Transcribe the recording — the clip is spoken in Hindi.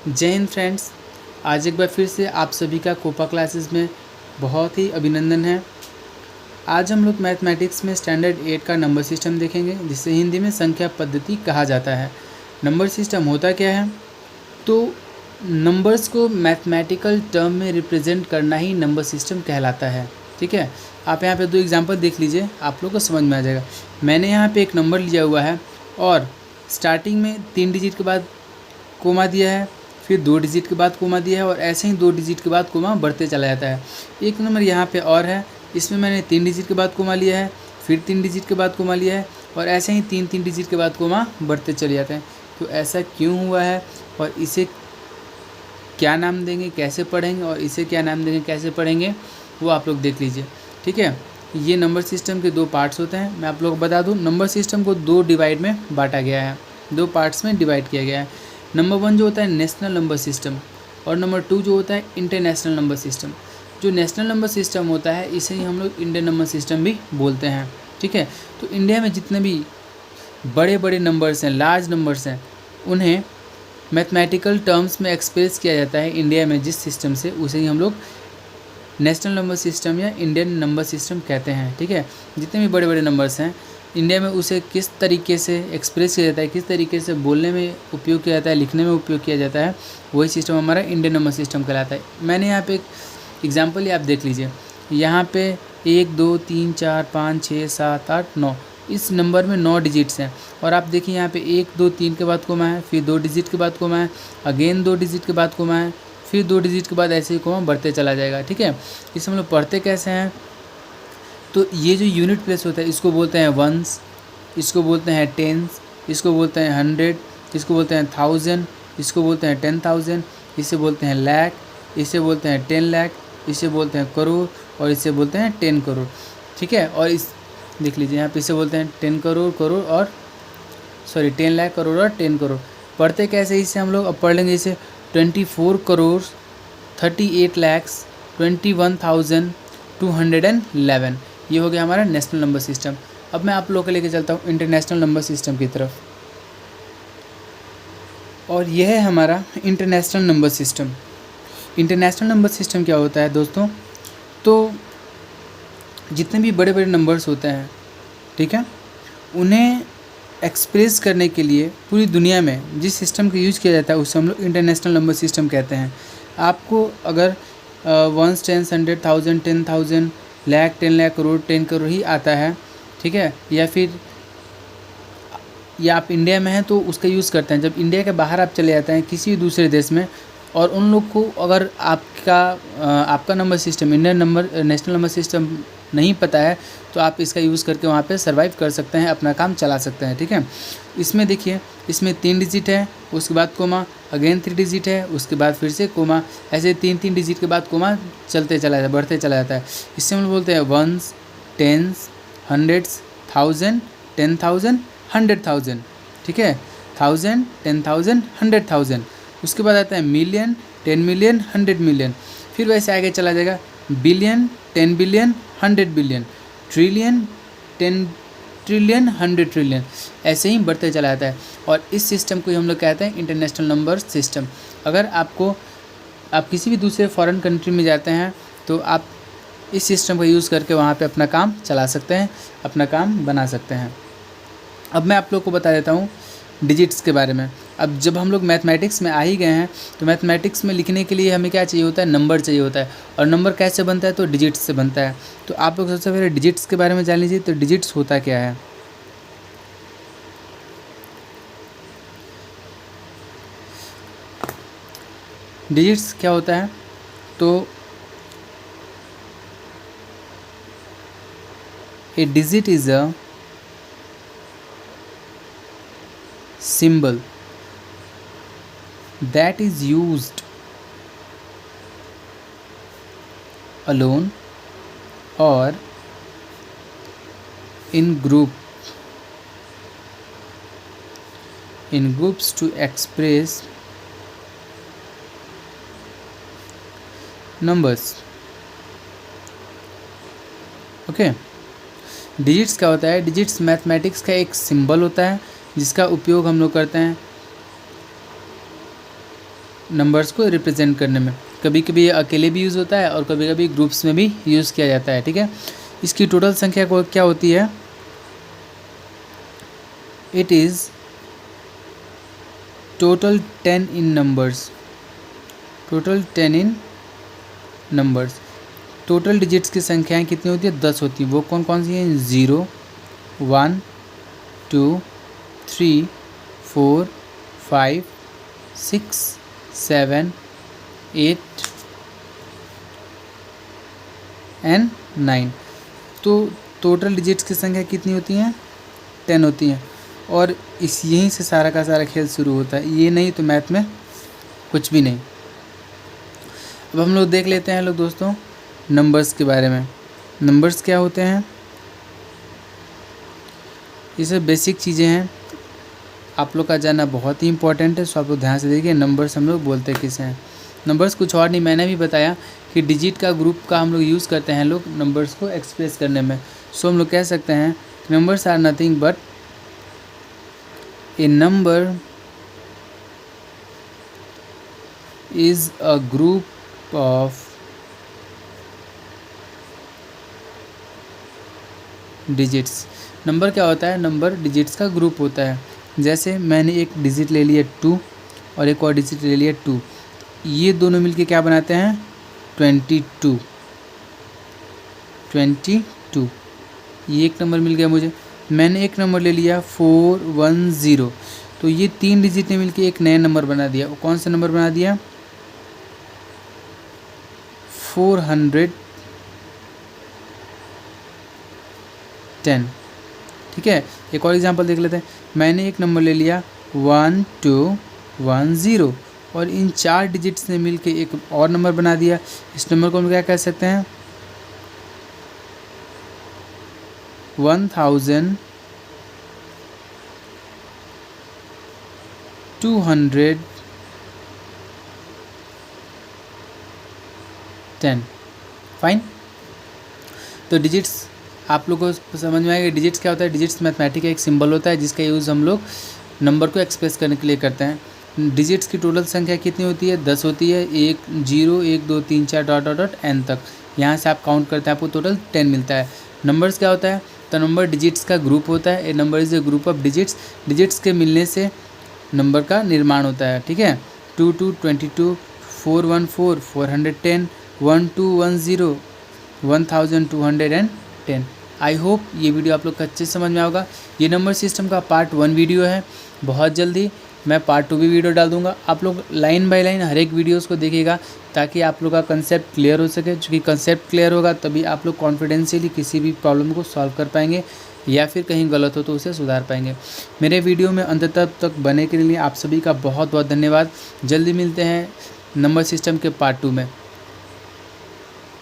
जय हिंद फ्रेंड्स। आज एक बार फिर से आप सभी का कोपा क्लासेस में बहुत ही अभिनंदन है। आज हम लोग मैथमेटिक्स में स्टैंडर्ड 8 का नंबर सिस्टम देखेंगे, जिसे हिंदी में संख्या पद्धति कहा जाता है। नंबर सिस्टम होता क्या है? तो नंबर्स को मैथमेटिकल टर्म में रिप्रेजेंट करना ही नंबर सिस्टम कहलाता है। ठीक है, आप यहाँ पे 2 एग्जांपल देख लीजिए, आप लोग को समझ में आ जाएगा। मैंने यहाँ पे एक नंबर लिया हुआ है और स्टार्टिंग में 3 डिजिट के बाद कोमा दिया है, फिर 2 डिजिट के बाद कोमा दिया है और ऐसे ही 2 डिजिट के बाद कोमा बढ़ते चला जाता है। एक नंबर यहाँ पे और है, इसमें मैंने 3 डिजिट के बाद कोमा लिया है, फिर 3 डिजिट के बाद कोमा लिया है और ऐसे ही 3 डिजिट के बाद कोमा बढ़ते चले जाते हैं। तो ऐसा क्यों हुआ है और इसे क्या नाम देंगे, कैसे पढ़ेंगे और इसे क्या नाम देंगे, कैसे पढ़ेंगे, वो आप लोग देख लीजिए। ठीक है, ये नंबर सिस्टम के 2 पार्ट्स होते हैं। मैं आप लोग को बता दूँ, नंबर सिस्टम को 2 डिवाइड में बांटा गया है, 2 पार्ट्स में डिवाइड किया गया है। नंबर 1 जो होता है नेशनल नंबर सिस्टम और नंबर 2 जो होता है इंटरनेशनल नंबर सिस्टम। जो नेशनल नंबर सिस्टम होता है इसे ही हम लोग इंडियन नंबर सिस्टम भी बोलते हैं। ठीक है, तो इंडिया में जितने भी बड़े बड़े नंबर्स हैं, लार्ज नंबर्स हैं, उन्हें मैथमेटिकल टर्म्स में एक्सप्रेस किया जाता है इंडिया में जिस सिस्टम से, उसे ही हम लोग नेशनल नंबर सिस्टम या इंडियन नंबर सिस्टम कहते हैं। ठीक है, जितने भी बड़े बड़े नंबर्स हैं इंडिया में, उसे किस तरीके से एक्सप्रेस किया जाता है, किस तरीके से बोलने में उपयोग किया जाता है, लिखने में उपयोग किया जाता है, वही सिस्टम हमारा इंडियन नंबर सिस्टम कहलाता है। मैंने यहाँ पे एक एग्जांपल ही आप देख लीजिए। यहाँ पे 1 2 3 4 5 6 7 8 9, इस नंबर में 9 डिजिट्स हैं और आप देखिए यहाँ पे 1 2 3 के बाद कोमा है, फिर 2 डिजिट के बाद कोमा है, अगेन 2 डिजिट के बाद कोमा है, फिर 2 डिजिट के बाद ऐसे ही कोमा बढ़ते चला जाएगा। ठीक है, इसे हम लोग पढ़ते कैसे हैं? तो ये जो यूनिट प्लेस होता है इसको बोलते हैं वंस, इसको बोलते हैं टेंस, इसको बोलते हैं 100, इसको बोलते हैं 1000, इसको बोलते हैं 10,000, इसे बोलते हैं लाख, इसे बोलते हैं 10 लाख, इसे बोलते हैं करोड़ और इसे बोलते हैं 10 करोड़। ठीक है, और इस देख लीजिए यहाँ पे इसे बोलते हैं 10 करोड़ करोड़ और 10 लाख करोड़ और 10 करोड़। पढ़ते कैसे इसे हम लोग? अब पढ़ लेंगे इसे 24 करोड़ 38 लैक्स 21,211। ये हो गया हमारा नेशनल नंबर सिस्टम। अब मैं आप लोग को लेके चलता हूँ इंटरनेशनल नंबर सिस्टम की तरफ, और यह है हमारा international number system. International number system क्या होता है दोस्तों? तो जितने भी बड़े बड़े नंबर्स होते हैं, ठीक है, उन्हें एक्सप्रेस करने के लिए पूरी दुनिया में जिस सिस्टम का यूज़ किया जाता है उसे हम लोग इंटरनेशनल नंबर सिस्टम कहते हैं। आपको अगर 1 10 100 1000 10,000 लाख 10 लाख करोड़ 10 करोड़ ही आता है, ठीक है, या आप इंडिया में हैं तो उसका यूज़ करते हैं। जब इंडिया के बाहर आप चले जाते हैं किसी भी दूसरे देश में और उन लोग को अगर आपका number system Indian number national number system नहीं पता है तो आप इसका यूज़ करके वहाँ पे सर्वाइव कर सकते हैं, अपना काम चला सकते हैं। ठीक है, इसमें देखिए, इसमें 3 डिजिट है, उसके बाद कोमा, अगेन 3 डिजिट है, उसके बाद फिर से कोमा, ऐसे 3 डिजिट के बाद कोमा चलते चला जाता है, बढ़ते चला जाता है। इससे हम लोग बोलते हैं वंस, टेंस, हंड्रेड्स, 1000, 10,000, 100,000। ठीक है, 1000, 10,000, 100,000। उसके बाद आता है मिलियन, 10 मिलियन, 100 मिलियन, फिर वैसे आगे चला जाएगा billion, 10 billion, 100 billion, trillion, 10 trillion, 100 trillion, ऐसे ही बढ़ते चला जाता है। और इस सिस्टम को हम लोग कहते हैं इंटरनेशनल नंबर सिस्टम। अगर आप किसी भी दूसरे फॉरेन कंट्री में जाते हैं तो आप इस सिस्टम का यूज़ करके वहाँ पे अपना काम चला सकते हैं, अपना काम बना सकते हैं। अब मैं आप लोग को बता देता हूँ डिजिट्स के बारे में। अब जब हम लोग मैथमेटिक्स में आ ही गए हैं तो मैथमेटिक्स में लिखने के लिए हमें क्या चाहिए होता है? नंबर चाहिए होता है। और नंबर कैसे बनता है? तो डिजिट्स से बनता है। तो आप लोग सबसे पहले डिजिट्स के बारे में जान लीजिए। तो डिजिट्स होता क्या है? डिजिट्स क्या होता है? तो a digit is a symbol that is used alone or in groups to express numbers। Okay, digits क्या होता है? डिजिट्स मैथमेटिक्स का एक सिंबल होता है जिसका उपयोग हम लोग करते हैं नंबर्स को रिप्रेजेंट करने में। कभी कभी ये अकेले भी यूज़ होता है और कभी कभी ग्रुप्स में भी यूज़ किया जाता है, ठीक है। इसकी टोटल संख्या को क्या होती है? It is total 10 in numbers, total 10 in numbers. Total digits की संख्याएं कितनी होती है? 10 होती हैं। वो कौन कौन सी हैं? 0, 1, 2, 3, 4, 5, 6, 7, 8 एंड 9। तो टोटल डिजिट्स की संख्या कितनी होती हैं? 10 होती हैं। और यहीं से सारा का सारा खेल शुरू होता है। ये नहीं तो मैथ में कुछ भी नहीं। अब हम लोग देख लेते हैं लोग दोस्तों नंबर्स के बारे में। नंबर्स क्या होते हैं? ये सब बेसिक चीज़ें हैं, आप लोग का जानना बहुत ही इंपॉर्टेंट है। सो आप लोग ध्यान से देखिए नंबर्स हम लोग बोलते किसे हैं। नंबर्स कुछ और नहीं, मैंने भी बताया कि डिजिट का ग्रुप का हम लोग यूज़ करते हैं लोग नंबर्स को एक्सप्रेस करने में। सो हम लोग कह सकते हैं numbers are nothing but a number is a group of digits. Number क्या होता है? नंबर डिजिट्स का ग्रुप होता है। जैसे मैंने एक डिजिट ले लिया 2 और एक और डिजिट ले लिया 2, ये दोनों मिलके क्या बनाते हैं? 22। ये एक नंबर मिल गया मुझे। मैंने एक नंबर ले लिया 410, तो ये 3 डिजिट ने मिलके एक नया नंबर बना दिया। वो कौन सा नंबर बना दिया? 410, ठीक है। एक और एग्जांपल देख लेते हैं। मैंने एक नंबर ले लिया 1210 और इन 4 डिजिट्स ने मिलके एक और नंबर बना दिया। इस नंबर को हम क्या कह सकते हैं? 1210। फाइन। तो डिजिट्स आप लोगों को समझ में आएगा। डिजिट्स क्या होता है? डिजिट्स मैथमेटिक का एक सिंबल होता है जिसका यूज़ हम लोग नंबर को एक्सप्रेस करने के लिए करते हैं। डिजिट्स की टोटल संख्या कितनी होती है? 10 होती है। 1, 0, 1, 2, 3, 4 डॉट डॉट डॉट एन तक। यहाँ से आप काउंट करते हैं, आपको टोटल 10 मिलता है। नंबर्स क्या होता है? तो नंबर डिजिट्स का ग्रुप होता है। A number is a group of digits. Digits के मिलने से नंबर का निर्माण होता है, ठीक है। 2, 2, 22, 414, 410, 1210, 1210। आई होप ये वीडियो आप लोग को अच्छे से समझ में होगा। ये नंबर सिस्टम का पार्ट 1 वीडियो है। बहुत जल्दी मैं पार्ट 2 भी वीडियो डाल दूंगा। आप लोग लाइन बाय लाइन हर एक वीडियोस को देखिएगा ताकि आप लोग का कंसेप्ट क्लियर हो सके। क्योंकि कंसेप्ट क्लियर होगा तभी आप लोग कॉन्फिडेंशियली किसी भी प्रॉब्लम को सॉल्व कर पाएंगे या फिर कहीं गलत हो तो उसे सुधार पाएंगे। मेरे वीडियो में अंत तक बने के लिए आप सभी का बहुत बहुत धन्यवाद। जल्दी मिलते हैं नंबर सिस्टम के पार्ट 2 में।